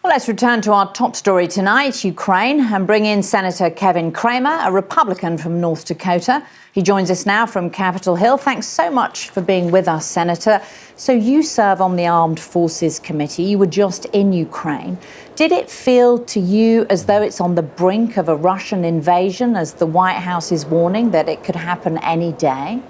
Well, let's return to our top story tonight, Ukraine, and bring in Senator Kevin Cramer, a Republican from North Dakota. He joins us now from Capitol Hill. Thanks so much for being with us, Senator. So you serve on the Armed Forces Committee. You were just in Ukraine. Did it feel to you as though it's on the brink of a Russian invasion, as the White House is warning that it could happen any day?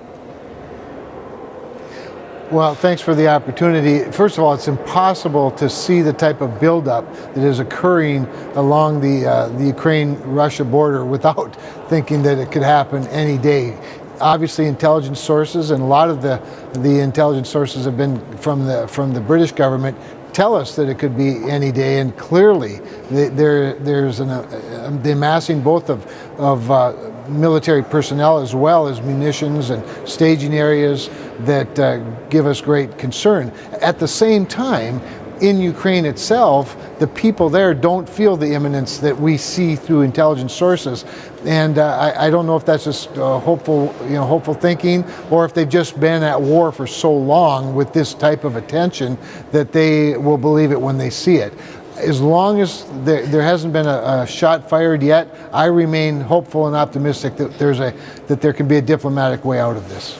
Well, thanks for the opportunity. First of all, it's impossible to see the type of buildup that is occurring along the Ukraine-Russia border without thinking that it could happen any day. Obviously, intelligence sources, and a lot of the intelligence sources have been from the British government, tell us that it could be any day, and clearly there's the amassing both of military personnel as well as munitions and staging areas that give us great concern. At the same time, in Ukraine itself, the people there don't feel the imminence that we see through intelligence sources, and I don't know if that's just hopeful thinking, or if they've just been at war for so long with this type of attention that they will believe it when they see it. As long as there hasn't been a shot fired yet, I remain hopeful and optimistic that there can be a diplomatic way out of this.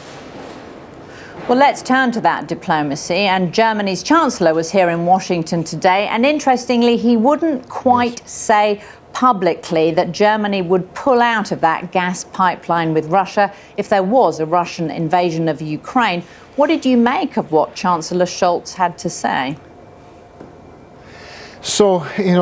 Well, let's turn to that diplomacy. And Germany's Chancellor was here in Washington today. And interestingly, he wouldn't quite say publicly that Germany would pull out of that gas pipeline with Russia if there was a Russian invasion of Ukraine. What did you make of what Chancellor Scholz had to say? So,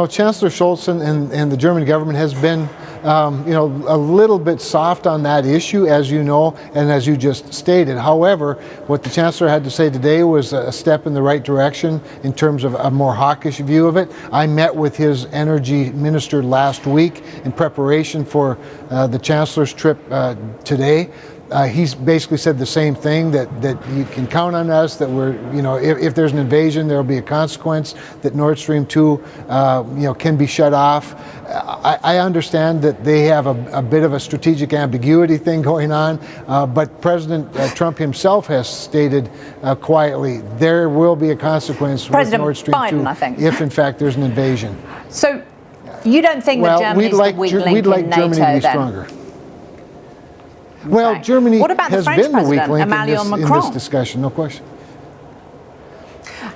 Chancellor Scholz and the German government has been, a little bit soft on that issue, as you know, and as you just stated. However, what the Chancellor had to say today was a step in the right direction in terms of a more hawkish view of it. I met with his energy minister last week in preparation for the Chancellor's trip today. He's basically said the same thing, that you can count on us, that we're, if there's an invasion, there'll be a consequence, that Nord Stream 2, can be shut off. I understand that they have a bit of a strategic ambiguity thing going on, but President Trump himself has stated quietly there will be a consequence with Nord Stream 2 if, in fact, there's an invasion. So you don't think that Germany's the weak link in NATO, Germany to be stronger. Well, Germany has been the weak link in this discussion, no question.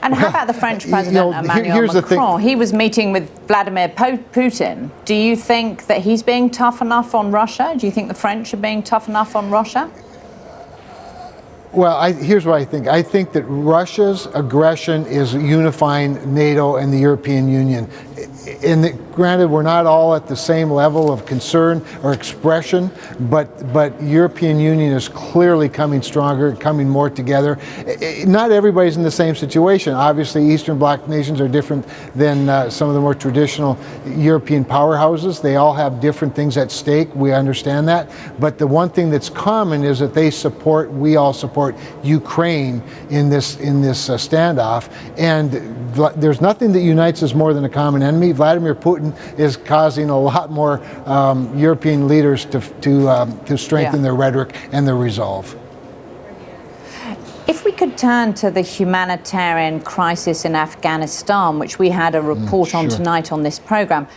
And how about the French President Emmanuel Macron? He was meeting with Vladimir Putin. Do you think that he's being tough enough on Russia? Do you think the French are being tough enough on Russia? Well, here's what I think. I think that Russia's aggression is unifying NATO and the European Union. And granted, we're not all at the same level of concern or expression, but European Union is clearly coming stronger, coming more together. Not everybody's in the same situation. Obviously, Eastern Bloc nations are different than some of the more traditional European powerhouses. They all have different things at stake. We understand that. But the one thing that's common is that we all support Ukraine in this standoff. And there's nothing that unites us more than a common enemy. Vladimir Putin is causing a lot more European leaders to strengthen their rhetoric and their resolve. If we could turn to the humanitarian crisis in Afghanistan, which we had a report on tonight on this program,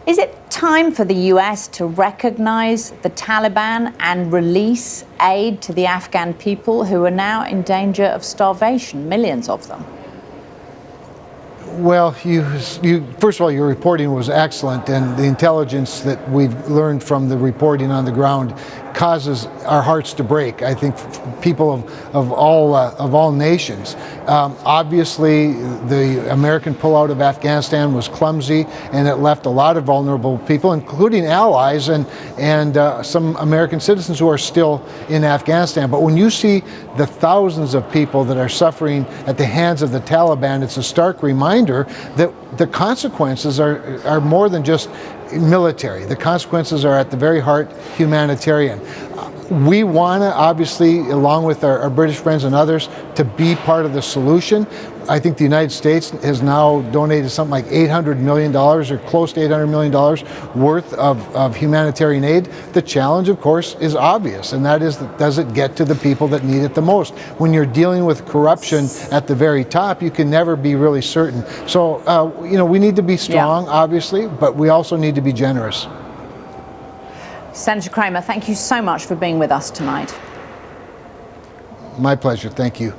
is it time for the US to recognize the Taliban and release aid to the Afghan people who are now in danger of starvation, millions of them? Well, first of all, your reporting was excellent, and the intelligence that we've learned from the reporting on the ground causes our hearts to break. I think people of all nations. Obviously, the American pullout of Afghanistan was clumsy, and it left a lot of vulnerable people, including allies and some American citizens who are still in Afghanistan. But when you see the thousands of people that are suffering at the hands of the Taliban, it's a stark reminder that the consequences are more than just military. The consequences are at the very heart humanitarian. We want to, obviously, along with our British friends and others, to be part of the solution. I think the United States has now donated something like $800 million or close to $800 million worth of humanitarian aid. The challenge, of course, is obvious, and that is, does it get to the people that need it the most? When you're dealing with corruption at the very top, you can never be really certain. So, we need to be strong, obviously, but we also need to be generous. Senator Cramer, thank you so much for being with us tonight. My pleasure. Thank you.